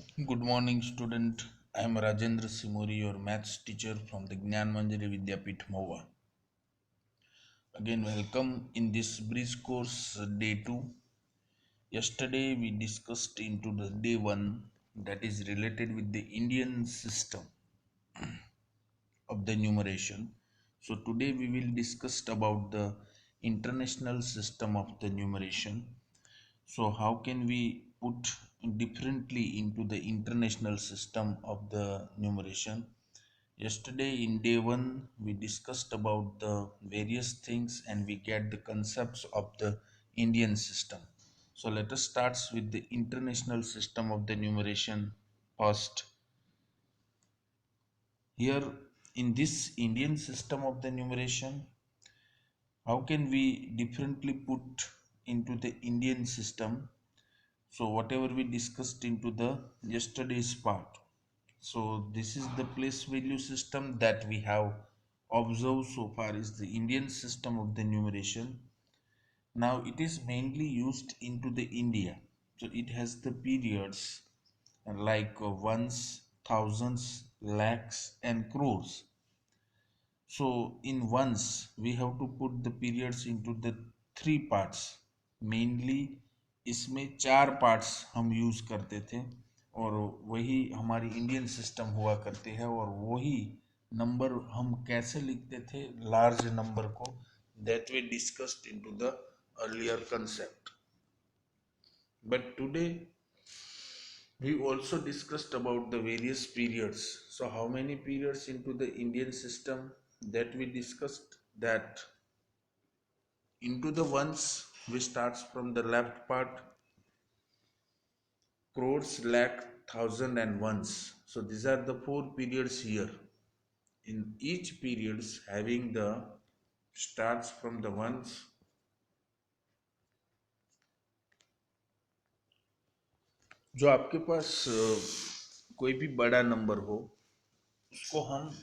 Good morning, student. I am Rajendra Simori, your maths teacher from the Gnan Manjari Vidyapith Mova. Again, welcome in this breeze course day 2. Yesterday we discussed into the day 1 that is related with the Indian system of the numeration. So today we will discuss about the international system of the numeration. So how can we put differently into the international system of the numeration? Yesterday in day 1 we discussed about the various things and we get the concepts of the Indian system. So let us start with the international system of the numeration first. Here in this Indian system of the numeration, how can we differently put into the Indian system? So whatever we discussed into the yesterday's part. So this is the place value system that we have observed so far is the Indian system of the numeration. Now it is mainly used into the India. So it has the periods like ones, thousands, lakhs and crores. So in ones we have to put the periods into the three parts. Mainly इसमें चार parts हम use करते थे और वही हमारी Indian system हुआ करते हैं और वही नंबर हम कैसे लिखते थे लार्ज नंबर को that we discussed into the earlier concept. But today we also discussed about the various periods. So how many periods into the Indian system that we discussed? That into the ones we starts from the left part, crores, lakh, thousand and ones. So these are the four periods here. In each periods having the starts from the ones. जो आपके पास कोई भी बड़ा number हो उसको हम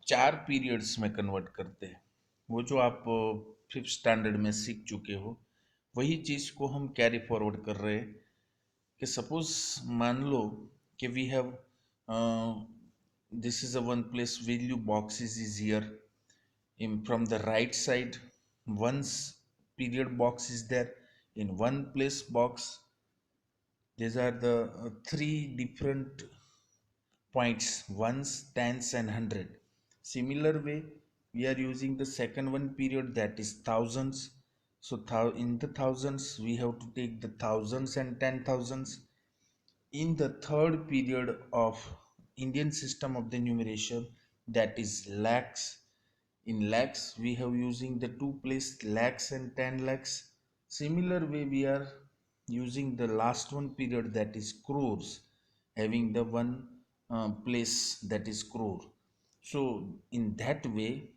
चार periods में कन्वर्ट करते हैं. वो जो आप फिफ्थ स्टैंडर्ड में सीख चुके हो वही चीज़ को हम कैरी फॉरवर्ड कर रहे हैं कि सपोज मान लो कि we have this is a one place value boxes is here in from the right side one's period box is there in one place box. These are the three different points ones, tens and hundred. Similar way we are using the second one period that is thousands. So in the thousands we have to take the thousands and ten thousands. In the third period of Indian system of the numeration that is lakhs. In lakhs we have using the two place lakhs and 10 lakhs. Similar way we are using the last one period that is crores having the one place that is crore. So in that way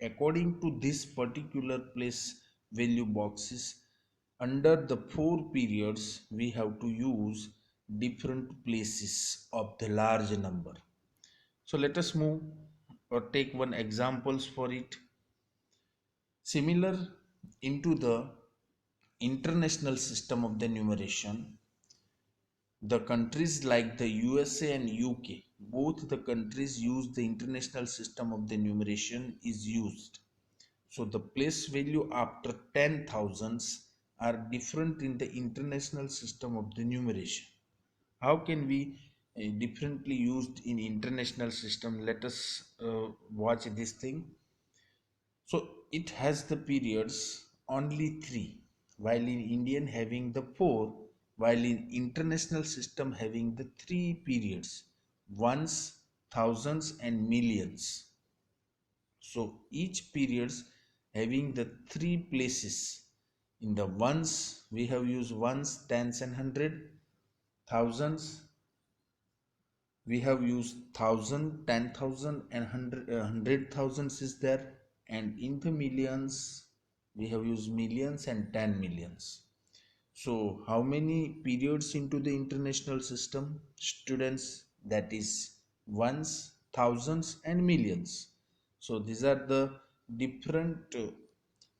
according to this particular place value boxes under the four periods we have to use different places of the large number. So let us move or take one examples for it. Similar into the international system of the numeration, the countries like the USA and UK, both the countries use the international system of the numeration is used. So the place value after 10,000s are different in the international system of the numeration. How can we differently used in international system? Let us watch this thing. So it has the periods only three, while in Indian having the four, while in international system having the three periods, ones, thousands and millions. So each periods having the three places. In the ones we have used ones, tens and hundred. Thousands we have used thousand, 10,000 and hundred thousands is there, and in the millions we have used millions and 10 millions. So how many periods into the international system? Students, that is ones, thousands and millions. So these are the different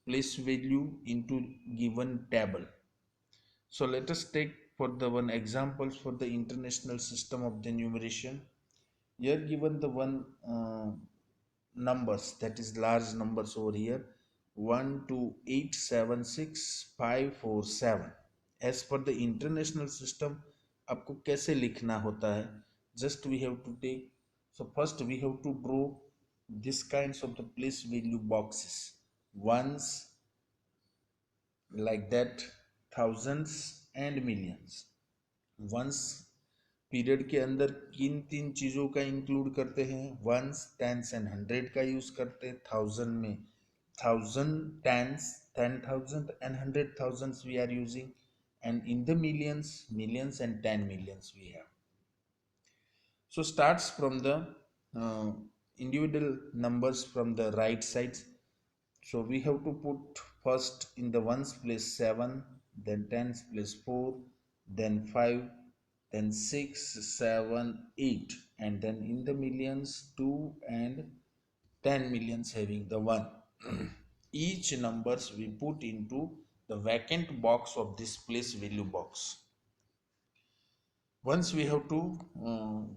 place value into given table. So let us take for the one examples for the international system of the numeration. Here given the one numbers, that is large numbers over here, 12876 547. as per the international system आपको कैसे लिखना होता है, just we have to take, so first we have to draw this kinds of the place value boxes, ones like that, thousands and millions. Ones period के अंदर किन तीन चीज़ों का इंक्लूड करते हैं, वंस टेंस एंड हंड्रेड का use करते हैं, थाउजेंड में thousand tens 10,000 and 100,000 we are using, and in the millions and 10 millions we have. So starts from the individual numbers from the right side. So we have to put first in the ones place 7, then tens place 4, then 5, then 6, 7, 8, and then in the millions 2 and 10 millions having the 1. Each numbers we put into the vacant box of this place value box. Once we have to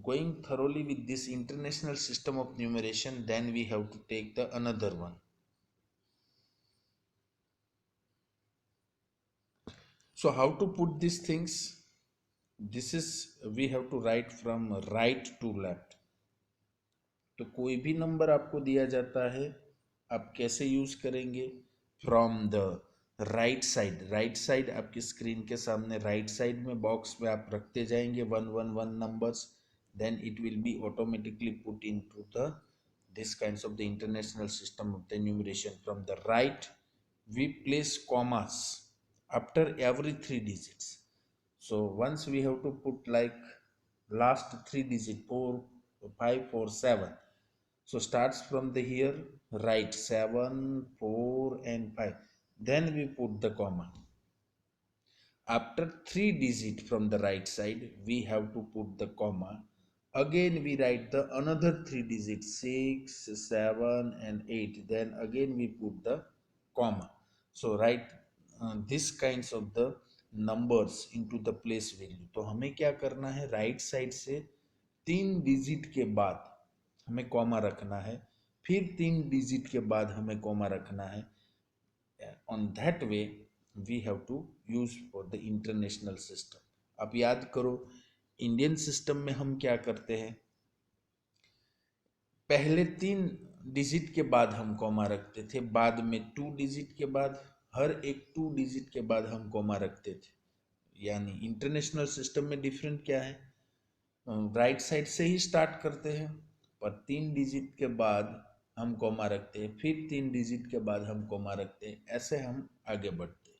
going thoroughly with this international system of numeration, then we have to take the another one. So how to put these things? This is we have to write from right to left. तो कोई भी number आपको दिया जाता है, आप कैसे use करेंगे? फ्रॉम द राइट साइड आपकी स्क्रीन के सामने राइट साइड में बॉक्स में आप रखते जाएंगे 111 numbers, then it will be automatically put into the this kinds of the international system of the numeration. From the right we place commas after every 3 digits. So once we have to put like last 3 digit 4 5 4 7, so starts from the here right 7 4 and 5, then we put the comma. After 3 digit from the right side we have to put the comma. Again we write the another 3 digits 6 7 and 8, then again we put the comma. So write this kinds of the numbers into the place value. तो हमें क्या करना है, right side से 3 digit के बाद हमें comma रखना है, फिर 3 डिजिट के बाद हमें कॉमा रखना है. On that way we have to use for the international system. आप याद करो इंडियन सिस्टम में हम क्या करते हैं, पहले 3 डिजिट के बाद हम कॉमा रखते थे, बाद में 2 डिजिट के बाद, हर एक 2 डिजिट के बाद हम कॉमा रखते थे. यानी इंटरनेशनल सिस्टम में डिफरेंट क्या है, राइट साइड से ही स्टार्ट करते हैं पर 3 डिजिट के बाद हम कॉमा रखते हैं, फिर 3 डिजिट के बाद हम कॉमा रखते हैं, ऐसे हम आगे बढ़ते हैं.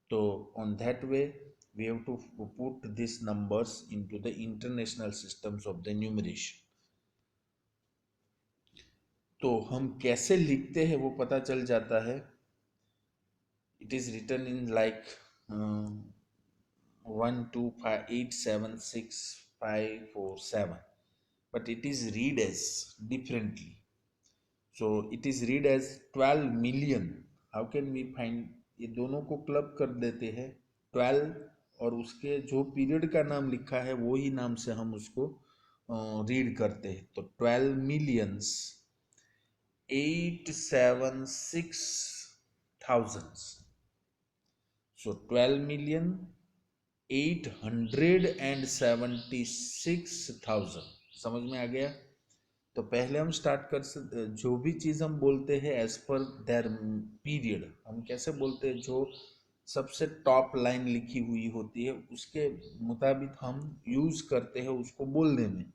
तो on that way we have to put these numbers into the international systems of the numeration. तो हम कैसे लिखते हैं वो पता चल जाता है. It is written in like 1 2 5 8 7 6 5 4 7, but it is read as differently. So it is read as 12 million. How can we find? ये दोनों को क्लब कर देते हैं 12 और उसके जो पीरियड का नाम लिखा है वो ही नाम से हम उसको रीड करते हैं. तो 12 millions 876,000. So 12,876,000. समझ में आ गया? तो पहले हम स्टार्ट कर सकते, जो भी चीज़ हम बोलते हैं एज पर देयर पीरियड, हम कैसे बोलते हैं, जो सबसे टॉप लाइन लिखी हुई होती है उसके मुताबिक हम यूज करते हैं उसको बोलने में.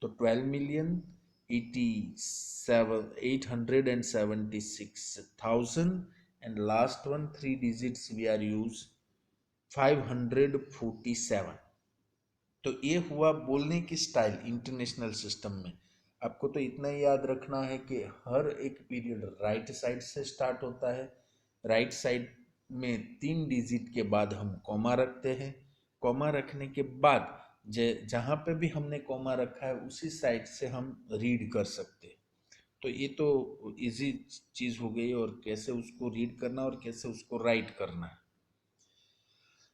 तो 12,876,000 and last one 3 digits we are use 547. तो ये हुआ बोलने की स्टाइल इंटरनेशनल सिस्टम में. आपको तो इतना ही याद रखना है कि हर एक पीरियड राइट साइड से स्टार्ट होता है, राइट साइड में 3 डिजिट के बाद हम कॉमा रखते हैं, कॉमा रखने के बाद जहाँ पे भी हमने कॉमा रखा है उसी साइड से हम रीड कर सकते हैं. तो ये तो इजी चीज़ हो गई, और कैसे उसको रीड करना और कैसे उसको राइट करना है.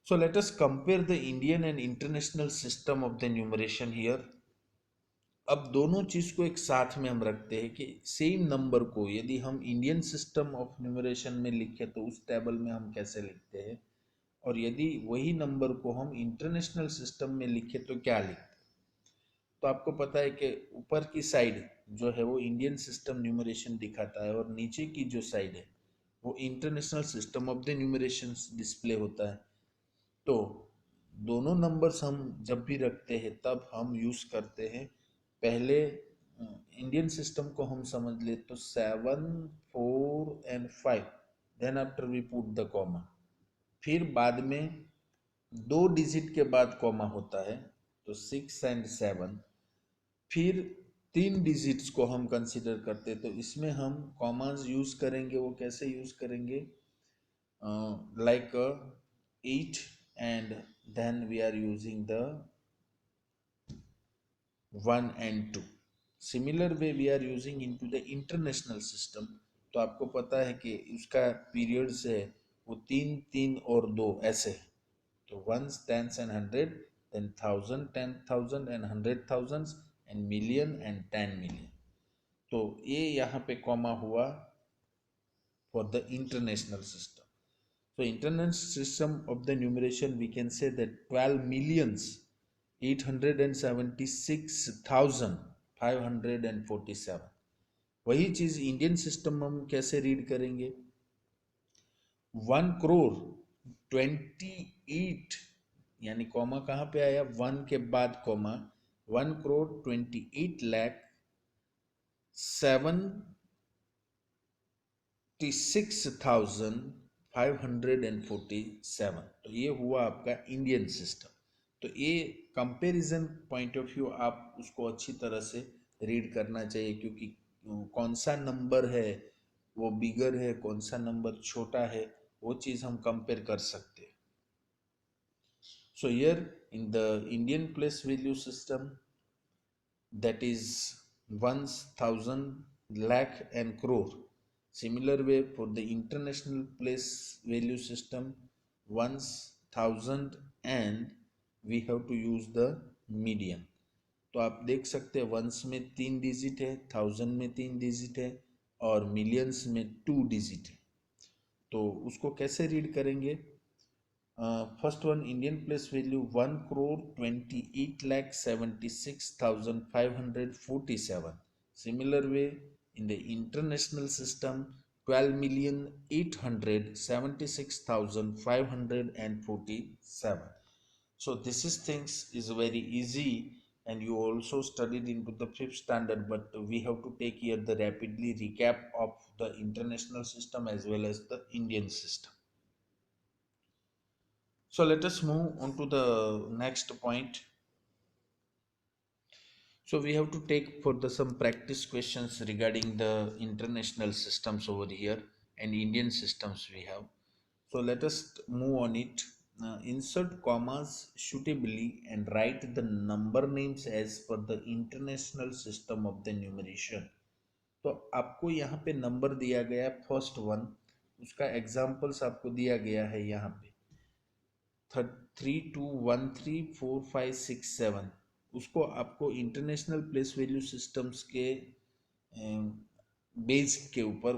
So let us compare the Indian and international system of the numeration here. अब दोनों चीज को एक साथ में हम रखते हैं कि सेम नंबर को यदि हम इंडियन सिस्टम ऑफ न्यूमरेशन में लिखें तो उस टेबल में हम कैसे लिखते हैं, और यदि वही नंबर को हम इंटरनेशनल सिस्टम में लिखें तो क्या लिखते हैं। तो आपको पता है कि ऊपर की साइड जो है वो इंडियन सिस्टम न्यूमरेशन दिखाता है और नीचे की जो साइड है वो international system of the numeration display होता है। तो दोनों नंबर्स हम जब भी रखते हैं तब हम यूज करते हैं, पहले इंडियन सिस्टम को हम समझ ले तो 7, 4 and 5, then after we put the comma, फिर बाद में 2 डिजिट के बाद कॉमा होता है तो 6 एंड 7, फिर 3 डिजिट्स को हम कंसिडर करते हैं तो इसमें हम कॉमास यूज करेंगे। वो कैसे यूज करेंगे, like 8 and then we are using the 1 and 2. Similar way we are using into the international system। तो आपको पता है कि उसका पीरियड्स है वो 3, 3 और 2 ऐसे है। तो ones, tens and hundred, then thousand, 10,000 and 100,000 and million and 10 million। तो ये यहाँ पे कॉमा हुआ for the international system। So international system of the numeration we can say that 12,876,547। वही चीज इंडियन सिस्टम हम कैसे रीड करेंगे, 1,28,00,000, यानी कॉमा कहाँ पे आया, 1 के बाद कॉमा, 1,28,76,547। तो ये हुआ आपका इंडियन सिस्टम। तो ये कंपैरिजन पॉइंट ऑफ व्यू आप उसको अच्छी तरह से रीड करना चाहिए, क्योंकि कौन सा नंबर है वो बिगर है, कौन सा नंबर छोटा है, वो चीज हम कंपेयर कर सकते हैं। So here in the Indian place value system, that is ones, thousand, lakh and crore। Similar way for the international place value system, ones, thousand and we have to use the median। तो आप देख सकते हैं once में 3 digit है, thousand में 3 digit है और मिलियंस में 2 डिजिट है। तो उसको कैसे रीड करेंगे, first one Indian place value 1,28,76,547। Similar way in the international system 12,876,547। So this is things is very easy and you also studied into the 5th standard, but we have to take here the rapidly recap of the international system as well as the Indian system। So let us move on to the next point। So we have to take for the some practice questions regarding the international systems over here and Indian systems we have। So let us move on it। Insert commas suitably and write the number names as per the international system of the numeration। तो आपको यहाँ पे number दिया गया first one, उसका examples आपको दिया गया है यहाँ पे 32134567। उसको आपको इंटरनेशनल प्लेस वैल्यू सिस्टम्स के बेस के ऊपर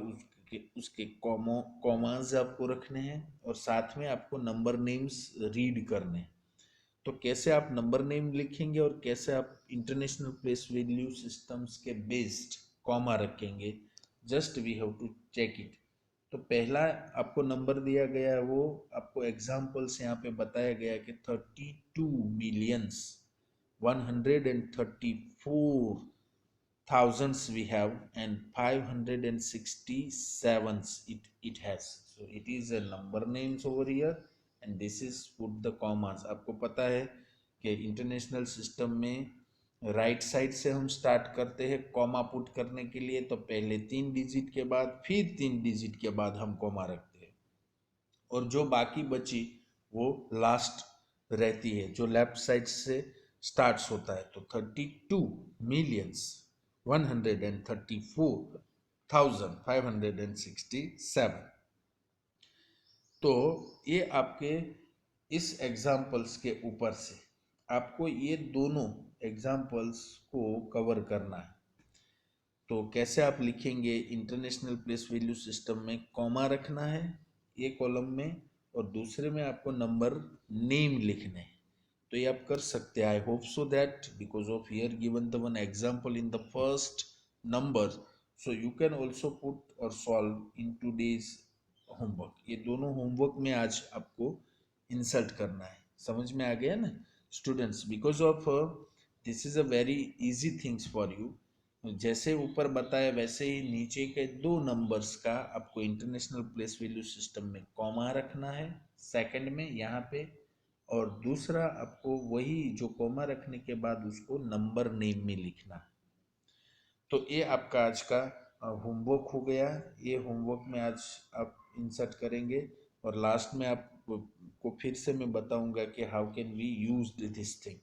उसके कॉमाज आपको रखने हैं और साथ में आपको नंबर नेम्स रीड करने हैं। तो कैसे आप नंबर नेम लिखेंगे और कैसे आप इंटरनेशनल प्लेस वैल्यू सिस्टम्स के बेस्ड कॉमा रखेंगे, just we have to check it. तो पहला आपको नंबर दिया गया है, वो आपको एग्जाम्पल्स यहाँ पे बताया गया है कि 32,134,000 we have and 567 it has। so it is a number names over here and this is put the commas। आपको पता है कि इंटरनेशनल सिस्टम में राइट साइड से हम स्टार्ट करते हैं कॉमा पुट करने के लिए, तो पहले 3 डिजिट के बाद फिर 3 डिजिट के बाद हम कॉमा रखते हैं और जो बाकी बची वो लास्ट रहती है जो लेफ्ट साइड से स्टार्ट्स होता है। तो 32,134,567। तो ये आपके इस एग्जाम्पल्स के ऊपर से आपको ये दोनों एग्जाम्पल्स को कवर करना है। तो कैसे आप लिखेंगे, इंटरनेशनल प्लेस वैल्यू सिस्टम में कॉमा रखना है ये कॉलम में, और दूसरे में आपको नंबर नेम लिखने हैं। तो ये आप कर सकते हैं। I hope so that because of here given the one example in the first number, so you can also put और सॉल्व इन टुडेज होमवर्क। ये दोनों होमवर्क में आज आपको इंसर्ट करना है। समझ में आ गया ना students? Because of this is a very easy things for you. जैसे ऊपर बताया वैसे ही नीचे के दो नंबर्स का आपको इंटरनेशनल प्लेस वैल्यू सिस्टम में कॉमा रखना है सेकंड में यहाँ पे, और दूसरा आपको वही जो कॉमा रखने के बाद उसको नंबर नेम में लिखना है। तो ये आपका आज का होमवर्क हो गया। ये होमवर्क में आज आप इंसर्ट करेंगे, और लास्ट में आप को फिर से मैं बताऊंगा कि how can we use this thing.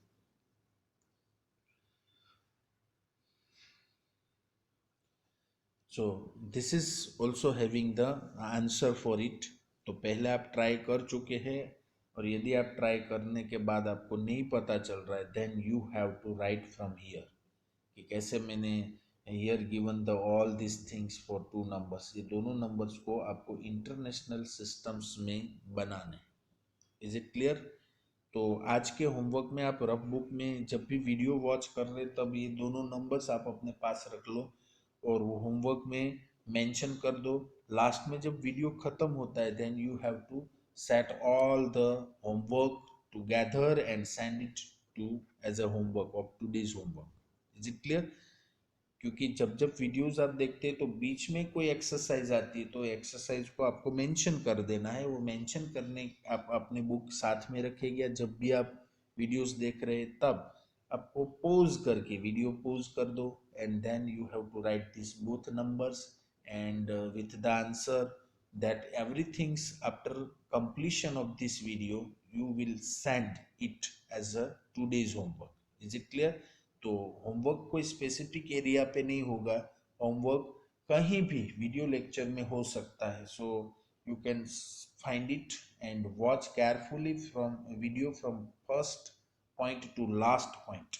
So this is also having the answer for it. तो पहले आप ट्राई कर चुके हैं, और यदि आप ट्राई करने के बाद आपको नहीं पता चल रहा है, then you have to write from here कि कैसे मैंने here given the all this things for two numbers. ये दोनों नंबर्स को आपको इंटरनेशनल सिस्टम्स में बनाने। Is it clear? तो आज के होमवर्क में आप रफ बुक में जब भी वीडियो वॉच कर रहे तब ये दोनों नंबर्स आप अपने पास रख लो, और वो होमवर्क में मेंशन कर दो। लास्ट में जब वीडियो खत्म होता है, then you have to set all the homework together and send it to as a homework of today's homework. Is it clear? क्योंकि जब जब वीडियोस आप देखते हैं तो बीच में कोई एक्सरसाइज आती है, तो एक्सरसाइज को आपको मेंशन कर देना है। वो मेंशन करने आप अपने बुक साथ में रखेगी, या जब भी आप वीडियोस देख रहे हैं तब आपको पोज करके वीडियो पोज कर दो, and then you have to write this both numbers and with the answer that everything's after completion of this video you will send it as a today's homework। is it clear? तो homework कोई specific area पे नहीं होगा, homework कहीं भी video lecture में हो सकता है। So you can find it and watch carefully from video from first point two last point.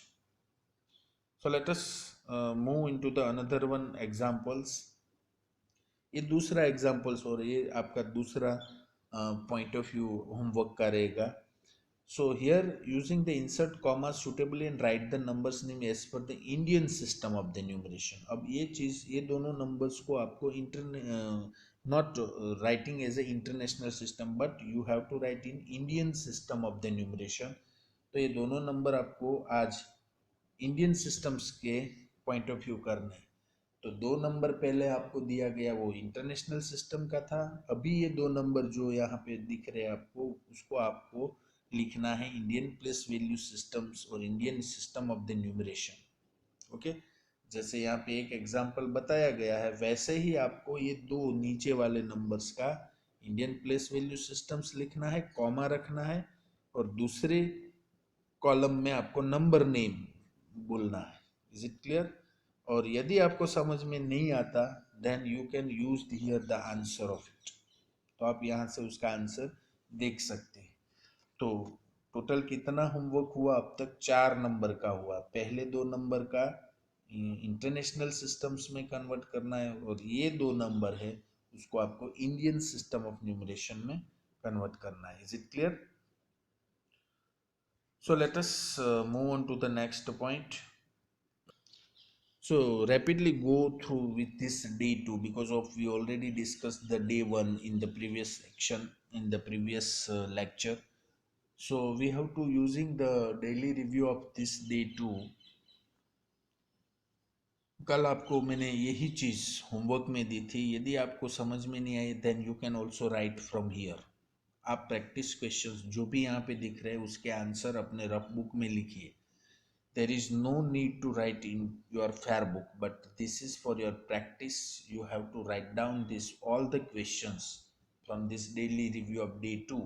So let us move into the another one examples. ये दूसरा एग्जांपल्स और ये आपका दूसरा पॉइंट ऑफ व्यू होमवर्क का रहेगा। So here using the insert comma suitably and write the numbers name as per the Indian system of the numeration। अब ये चीज, ये दोनों numbers को आपको not writing as a international system but you have to write in Indian system of the numeration। तो ये दोनों नंबर आपको आज इंडियन सिस्टम्स के पॉइंट ऑफ व्यू करना है। तो दो नंबर पहले आपको दिया गया वो इंटरनेशनल सिस्टम का था, अभी ये दो नंबर जो यहाँ पे दिख रहे हैं आपको, उसको आपको लिखना है इंडियन प्लेस वैल्यू सिस्टम्स और Indian system of the numeration. Okay, जैसे यहाँ पे एक एग्जांपल बताया गया है वैसे ही आपको ये दो नीचे वाले नंबर्स का इंडियन प्लेस वैल्यू सिस्टम्स लिखना है, कॉमा रखना है, और दूसरे कॉलम में आपको नंबर नेम बोलना है। Is it clear? और यदि आपको समझ में नहीं आता then you can use here the answer of it. तो आप यहाँ से उसका आंसर देख सकते हैं। तो टोटल कितना होमवर्क हुआ अब तक? 4 नंबर का हुआ। पहले दो नंबर का इंटरनेशनल सिस्टम्स में कन्वर्ट करना है, और ये दो नंबर है उसको आपको इंडियन सिस्टम ऑफ न्यूमरेशन में कन्वर्ट करना है। Is it clear? So let us move on to the next point. So rapidly go through with this day 2 because of we already discussed the day 1 in the previous section, in the previous lecture. So we have to using the daily review of this day 2। कल आपको मैंने यही चीज़ homework में दी थी। यदि आपको समझ में नहीं आई then you can also write from here. आप प्रैक्टिस क्वेश्चंस जो भी यहाँ पे दिख रहे हैं उसके आंसर अपने रफ बुक में लिखिए। There is no need to write in your fair book, but this is for your practice। You have to write down this all the questions from this daily review of day 2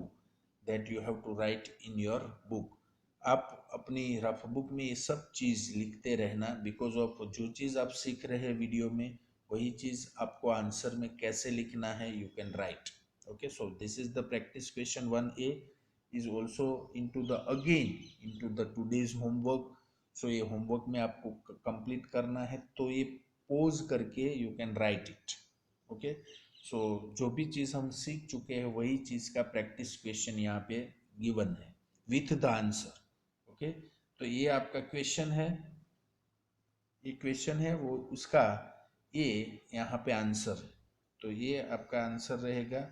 that you have to write in your book। आप अपनी rough book में ये सब चीज़ लिखते रहना, because of जो चीज़ आप सीख रहे हैं वीडियो में वही चीज़ आपको आंसर में कैसे लिखना है you can right. Okay, so this is the practice question 1A। is also into the again into the today's homework. So ये होमवर्क में आपको कंप्लीट करना है, तो ये पोज करके you can write it. Okay, so जो भी चीज़ हम सीख चुके हैं वही चीज़ का प्रैक्टिस क्वेश्चन यहाँ पे गिवन है विथ द आंसर. ओके, तो ये आपका क्वेश्चन है, ये क्वेश्चन है वो उसका ये यहाँ पे आंसर है. तो ये आपका आंसर रहेगा.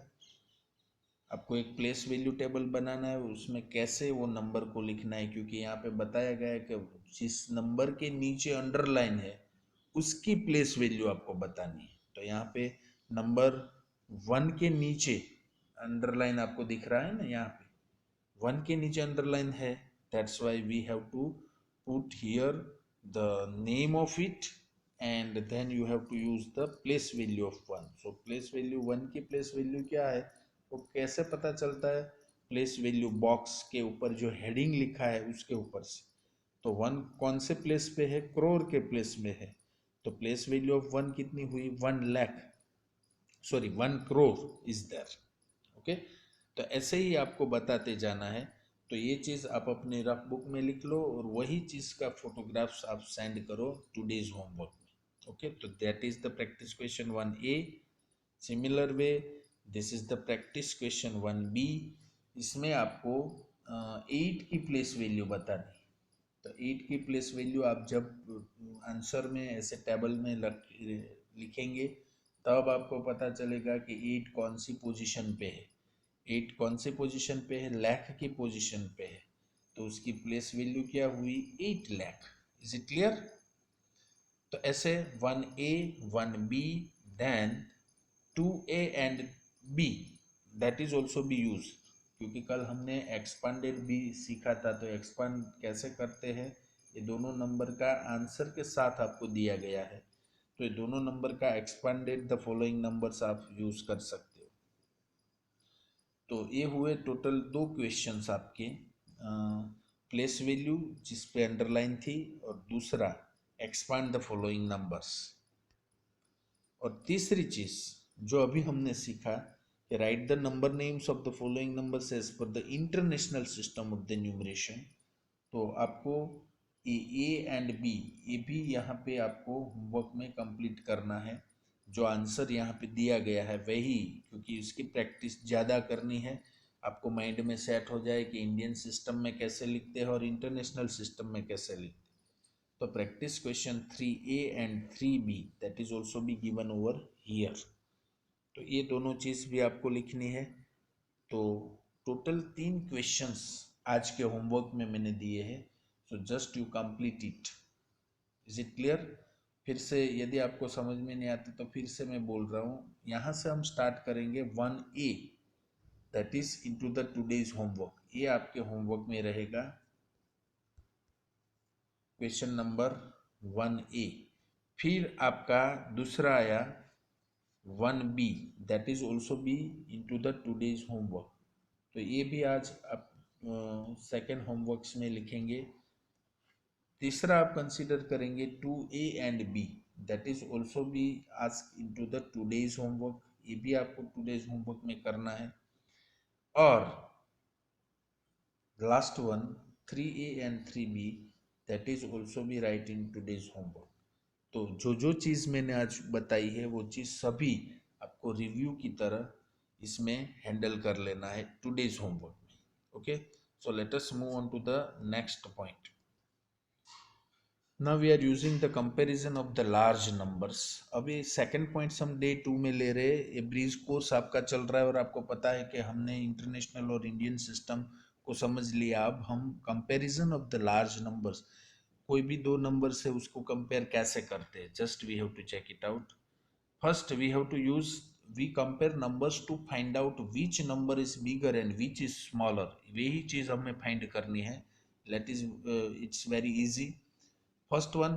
आपको एक प्लेस वैल्यू टेबल बनाना है, उसमें कैसे वो नंबर को लिखना है, क्योंकि यहाँ पे बताया गया है कि जिस नंबर के नीचे अंडरलाइन है उसकी प्लेस वैल्यू आपको बतानी है. तो यहाँ पे नंबर 1 के नीचे अंडरलाइन आपको दिख रहा है ना, यहाँ पे 1 के नीचे अंडरलाइन है. That's why we have to put here the name of it and then you have to use the place value of 1. So place value 1 की प्लेस वैल्यू क्या है वो कैसे पता चलता है? प्लेस वैल्यू बॉक्स के ऊपर जो हेडिंग लिखा है उसके ऊपर से. तो 1 कौन से प्लेस पे है? करोड़ के प्लेस में है. तो प्लेस वैल्यू ऑफ 1 कितनी हुई? 1 lakh, sorry 1 crore is there. Okay, तो ऐसे ही आपको बताते जाना है. तो ये चीज़ आप अपने रफ बुक में लिख लो और वही चीज़ का फोटोग्राफ्स आप सेंड करो टुडेज होमवर्क में. ओके, तो that is the practice question 1A. Similar way this is the practice question 1B. इसमें आपको 8 की प्लेस वैल्यू बतानी. तो 8 की प्लेस वैल्यू आप जब आंसर में ऐसे टेबल में लिखेंगे तब आपको पता चलेगा कि 8 कौन सी पोजीशन पे है. 8 कौन सी पोजीशन पे है? लाख की पोजीशन पे है. तो उसकी प्लेस वैल्यू क्या हुई? 8 लाख. Is it clear? तो ऐसे 1A 1B then 2A and B that is also be use, क्योंकि कल हमने एक्सपांडेड भी सीखा था. तो एक्सपांड कैसे करते हैं, ये दोनों नंबर का आंसर के साथ आपको दिया गया है. तो ये दोनों नंबर का एक्सपांडेड द फॉलोइंग नंबर्स आप यूज कर सकते हो. तो ये हुए टोटल 2 क्वेश्चंस आपके. प्लेस वैल्यू जिस पे अंडरलाइन थी और दूसरा एक्सपांड द फॉलोइंग नंबर्स. और तीसरी चीज जो अभी हमने सीखा कि write the number names of the following numbers as per the international system of the numeration. तो आपको ए एंड बी ये भी यहाँ पे आपको होमवर्क में कंप्लीट करना है. जो आंसर यहाँ पे दिया गया है वही, क्योंकि उसकी प्रैक्टिस ज़्यादा करनी है. आपको माइंड में सेट हो जाए कि इंडियन सिस्टम में कैसे लिखते हैं और इंटरनेशनल सिस्टम में कैसे लिखते हैं. तो practice question 3A and 3B that is also be given over here. तो ये दोनों चीज़ भी आपको लिखनी है. तो टोटल 3 क्वेश्चंस आज के होमवर्क में मैंने दिए हैं. So just you complete it. Is it clear? फिर से यदि आपको समझ में नहीं आती तो फिर से मैं बोल रहा हूँ. यहाँ से हम स्टार्ट करेंगे 1A that is into the today's homework. ये आपके होमवर्क में रहेगा क्वेश्चन नंबर 1A. फिर आपका दूसरा आया 1B that is also B into the today's homework. तो ये भी आज आप सेकेंड होमवर्क्स में लिखेंगे. तीसरा आप कंसीडर करेंगे 2A and B that is also be ask into the today's homework. ये भी आपको टुडेज होमवर्क में करना है. और last one 3A and 3B that is also B right in today's homework. तो जो जो चीज़ मैंने आज बताई है वो चीज़ सभी आपको रिव्यू की तरह इसमें हैंडल कर लेना है टुडेज होमवर्क में. Okay, so let us move on to the next point. Now we are using the comparison of the large numbers. अभी सेकंड पॉइंट्स हम डे 2 में ले रहे हैं. ये ब्रीज कोर्स आपका चल रहा है और आपको पता है कि हमने इंटरनेशनल और इंडियन सिस्टम को समझ लिया. अब हम comparison of the large numbers, कोई भी 2 नंबर से उसको कंपेयर कैसे करते हैं, just we have to check it out. First we have to use we compare numbers to find out which number is bigger and which is smaller. यही चीज हमें फाइंड करनी है. Let is it's very easy. First one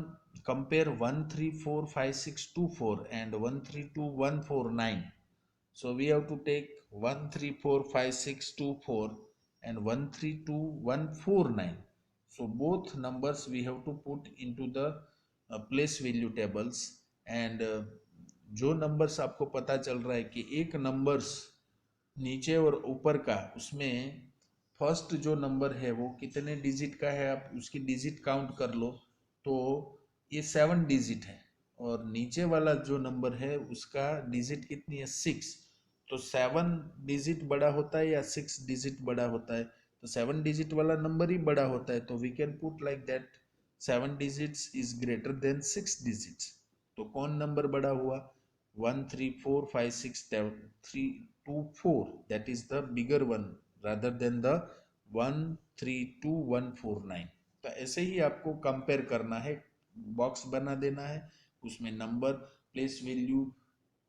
compare 1 3 4 5 6 2 4 and 1 3 2 1 4 9. So we have to take 1 3 4 5 6 2 4 and 1 3 2 1 4 9. So both numbers we have to put into the place value tables. And जो numbers आपको पता चल रहा है कि एक नंबर्स नीचे और ऊपर का उसमें फर्स्ट जो नंबर है वो कितने डिजिट का है, आप उसकी डिजिट काउंट कर लो, तो ये 7 डिजिट है, और नीचे वाला जो नंबर है उसका डिजिट कितनी है, 6। तो 7 डिजिट बड़ा होता है या 6 डिजिट बड़ा होता है, तो 7 डिजिट वाला नंबर ही बड़ा होता है, तो we can put like that 7 digits is greater than 6 digits. तो कौन नंबर बड़ा हुआ, 1 3 4 5 6 3 2 4, that is the bigger one rather than the 1 3 2 1 4 9। तो ऐसे ही आपको कंपेयर करना है, बॉक्स बना देना है, उसमें नंबर प्लेस वैल्यू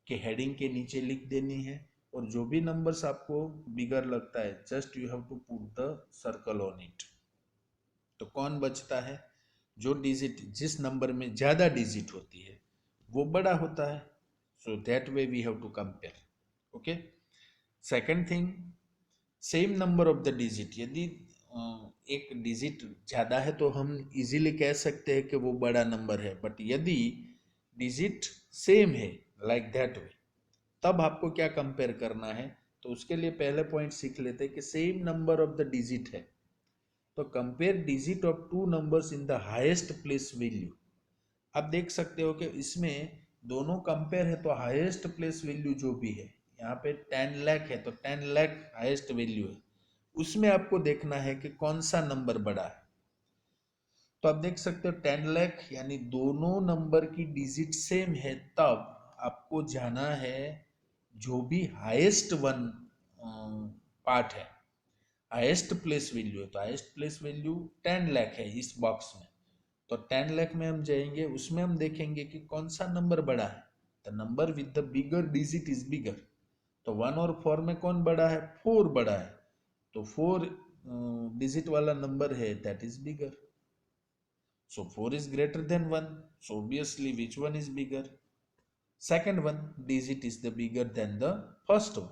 के हेडिंग के नीचे लिख देनी है, और जो भी नंबर्स आपको बिगर लगता है just you have to put the circle on it. तो कौन बचता है, जो डिजिट जिस नंबर में ज्यादा डिजिट होती है वो बड़ा होता है। So that way we have to compare. Okay, second thing, same number of the digit, यदि एक डिजिट ज़्यादा है तो हम इजीली कह सकते हैं कि वो बड़ा नंबर है, बट यदि डिजिट सेम है लाइक दैट वे, तब आपको क्या कंपेयर करना है, तो उसके लिए पहले पॉइंट सीख लेते हैं कि same number of the digit है, तो compare digit of two numbers in the highest place value. आप देख सकते हो कि इसमें दोनों कंपेयर है, तो हाईएस्ट प्लेस वैल्यू जो भी है, यहाँ पे 10 लाख है तो 10 लाख हाईएस्ट वैल्यू है, उसमें आपको देखना है कि कौन सा नंबर बड़ा है। तो आप देख सकते हो 10 लाख यानी दोनों नंबर की डिजिट सेम है, तब आपको जाना है जो भी हाईएस्ट वन पार्ट है, हाईएस्ट प्लेस वैल्यू है, तो हाईएस्ट प्लेस वैल्यू 10 लाख है इस बॉक्स में, तो 10 लाख में हम जाएंगे, उसमें हम देखेंगे कि कौन सा नंबर बड़ा है, the number with the bigger digit is bigger. तो 1 और 4 में कौन बड़ा है, 4 बड़ा है, तो 4 डिजिट वाला नंबर है, that is bigger. So 4 is greater than 1, so obviously which one is bigger, second one digit is the bigger than the first one।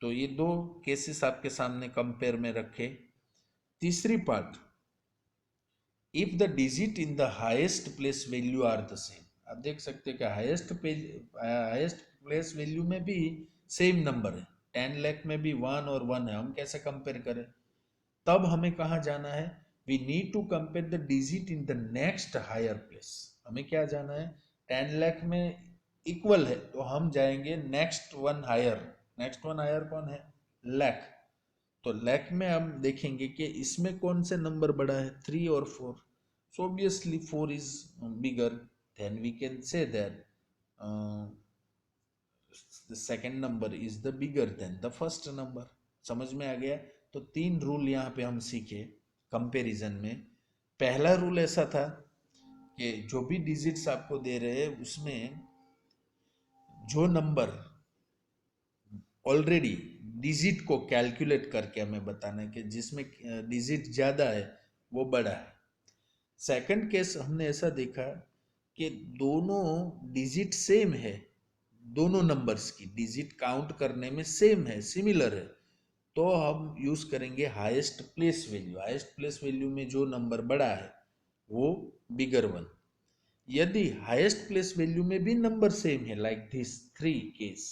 तो ये दो केसेस आपके सामने कंपेयर में रखे। तीसरी part, if the digit in the highest place value are the same, आप देख सकते हैं कि हाईएस्ट प्लेस वैल्यू में भी सेम नंबर है, 10 लाख में भी 1 और 1 है, हम कैसे कंपेयर करें, तब हमें कहाँ जाना है, we need to compare the digit in the next higher place. हमें क्या जाना है, 10 लाख में इक्वल है तो हम जाएंगे next one higher, next one higher कौन है, लाख। तो लाख में हम देखेंगे कि इसमें कौन से नंबर बड़ा है, 3 और 4, so obviously 4 is bigger, then we can say that the second number is the bigger than the first number। समझ में आ गया। तो 3 रूल यहाँ पे हम सीखे कंपैरिजन में। पहला रूल ऐसा था कि जो भी डिजिट्स आपको दे रहे हैं उसमें जो नंबर ऑलरेडी डिजिट को कैलकुलेट करके हमें बताना है कि जिसमें डिजिट ज़्यादा है वो बड़ा है। सेकंड केस हमने ऐसा देखा कि दोनों डिजिट सेम है, दोनों नंबर्स की डिजिट काउंट करने में सेम है, सिमिलर है, तो हम यूज करेंगे highest place value. Highest place value में जो नंबर बड़ा है वो बिगर वन। यदि हाईएस्ट प्लेस वैल्यू में भी नंबर सेम है लाइक दिस 3 केस,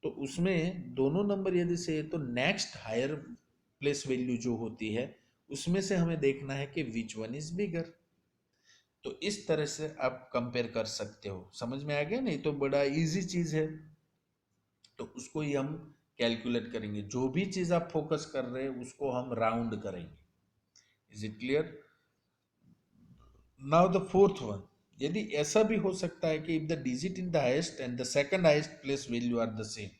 तो उसमें दोनों नंबर यदि से तो नेक्स्ट हायर प्लेस वैल्यू जो होती है उसमें से हमें देखना है कि विच वन इज बिगर। तो इस तरह से आप कंपेयर कर सकते हो। समझ में आ गया, नहीं तो बड़ा इजी चीज है, तो उसको ही हम कैलकुलेट करेंगे। जो भी चीज आप फोकस कर रहे हैं उसको हम राउंड करेंगे। Is it clear? Now the fourth one, यदि ऐसा भी हो सकता है कि if the digit in the highest and the second highest place value are the same.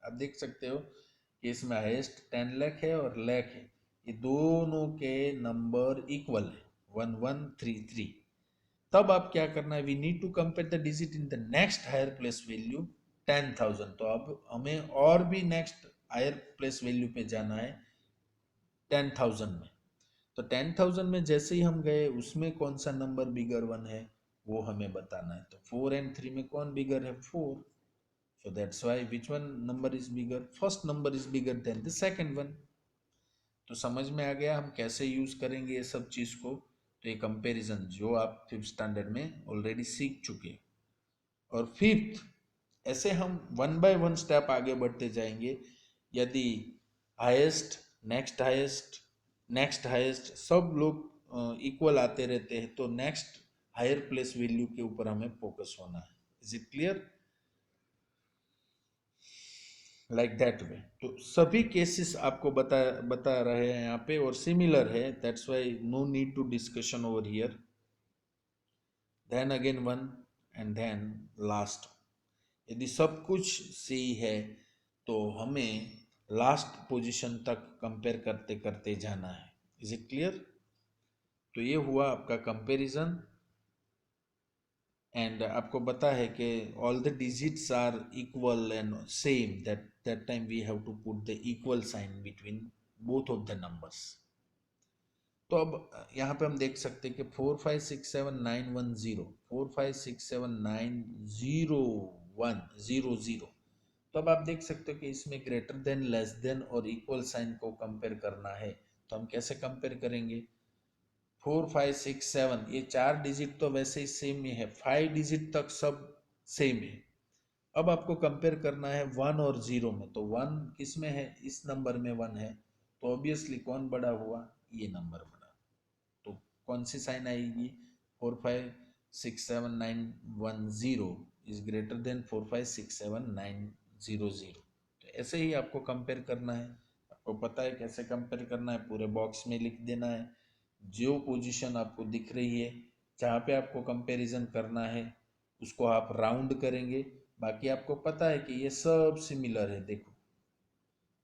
आप देख सकते हो कि इसमें हाईएस्ट 10 लाख है और लाख है, ये दोनों के नंबर इक्वल है, 1 1 3 3। तब आप क्या करना है, we need to compare the digit in the next higher place value 10,000। तो अब हमें और भी नेक्स्ट हायर प्लेस वैल्यू पे जाना है 10,000 में। तो 10,000 में जैसे ही हम गए उसमें कौन सा नंबर बिगर वन है वो हमें बताना है। तो 4 एंड 3 में कौन बिगर है, 4। So that's why which one number is bigger, first number is bigger then the second one. तो समझ में आ गया हम कैसे यूज करेंगे ये सब चीज को। तो ये कंपैरिजन जो आप 5th स्टैंडर्ड में ऑलरेडी सीख चुके। और फिफ्थ, ऐसे हम 1 बाय 1 स्टेप आगे बढ़ते जाएंगे। यदि हाईएस्ट नेक्स्ट हाईएस्ट सब लोग इक्वल आते रहते हैं, तो नेक्स्ट हायर प्लेस वैल्यू के ऊपर हमें फोकस होना है। Is it clear? Like that way. तो सभी केसेस आपको बता रहे हैं यहाँ पे और सिमिलर है, that's why no need to discussion over here. Then again one and then last. यदि सब कुछ सही है तो हमें लास्ट पोजीशन तक कंपेयर करते करते जाना है। Is it clear? तो ये हुआ आपका कंपैरिजन, एंड आपको पता है कि all the digits are equal and same, that time we have to put the equal sign between both of the numbers. तो अब यहाँ पे हम देख सकते हैं कि 4567910 456790100। तो अब आप देख सकते हो कि इसमें ग्रेटर देन, लेस देन और इक्वल साइन को कंपेयर करना है। तो हम कैसे कंपेयर करेंगे? 456 7, ये 4 डिजिट तो वैसे ही सेम ही है, 5 डिजिट तक सब सेम है। अब आपको कंपेयर करना है 1 और 0 में। तो 1 किस में है? इस नंबर में 1 है, तो ऑब्वियसली कौन बड़ा हुआ? ये नंबर बड़ा। तो कौन सी साइन आएगी? 4567910 इज ग्रेटर देन 4567900। तो ऐसे ही आपको कंपेयर करना है। आपको पता है कैसे कंपेयर करना है, पूरे बॉक्स में लिख देना है। जो पोजीशन आपको दिख रही है जहाँ पे आपको कंपैरिजन करना है उसको आप राउंड करेंगे। बाकी आपको पता है कि ये सब सिमिलर है। देखो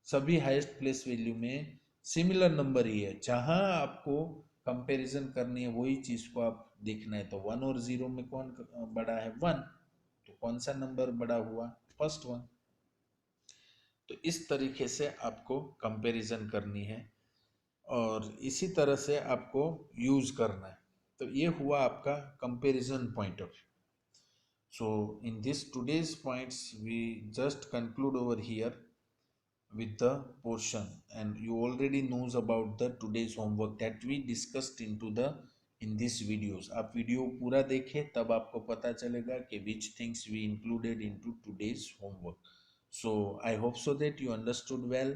सभी हाईएस्ट प्लेस वैल्यू में सिमिलर नंबर ही है, जहाँ आपको कंपैरिजन करनी है वही चीज को आप देखना है। तो 1 और 0 में कौन बड़ा है? 1। तो कौन सा नंबर बड़ा हुआ? First one. तो इस तरीके से आपको कंपैरिजन करनी है और इसी तरह से आपको यूज करना है। तो ये हुआ आपका comparison point of view. So in this today's points we just conclude over here with the portion, and you already knows about the today's homework that we discussed into the in these videos. आप video पूरा देखें तब आपको पता चलेगा कि which things we included into today's homework. So I hope so that you understood well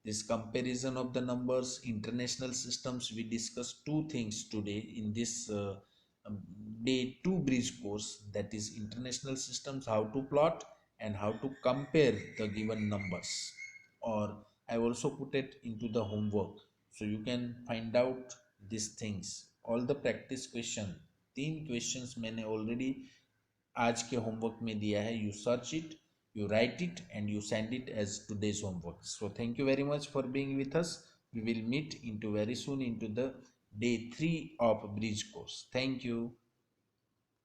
this comparison of the numbers, international systems. We discussed two things today in this um, day 2 bridge course, that is international systems, how to plot and how to compare the given numbers. Or I also put it into the homework so you can find out these things. All the practice question, 3 questions मैंने already आज के homework में दिया है. You search it, you write it and you send it as today's homework. So thank you very much for being with us. We will meet into very soon into the day 3 of bridge course. Thank you.